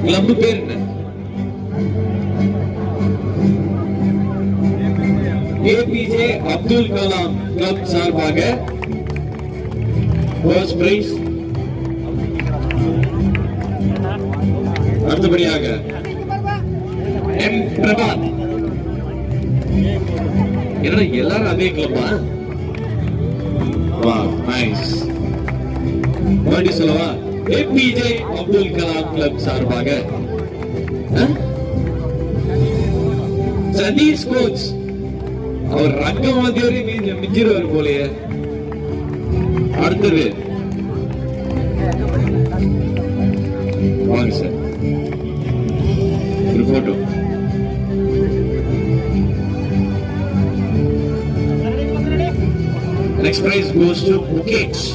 Club பேர் என்ன? APJ Abdul Kalam club சார்பாக ஃபர்ஸ்ட் பிரைஸ். அடுத்தபடியாக எம் பிரபாத். என்னடா எல்லாரும் அதே கிளப்பா? வா, நைஸ். வாடி சொல்லவா? ஏபிஜே அப்துல் கலாம் கிளப் சார்பாக சதீஷ் கோச். அவர் ரங்கம் மாதிரியே மிஞ்சிருவார் போலயே. அடுத்தது வாங்க சார், ஒரு photo. Next prize goes to Mukesh.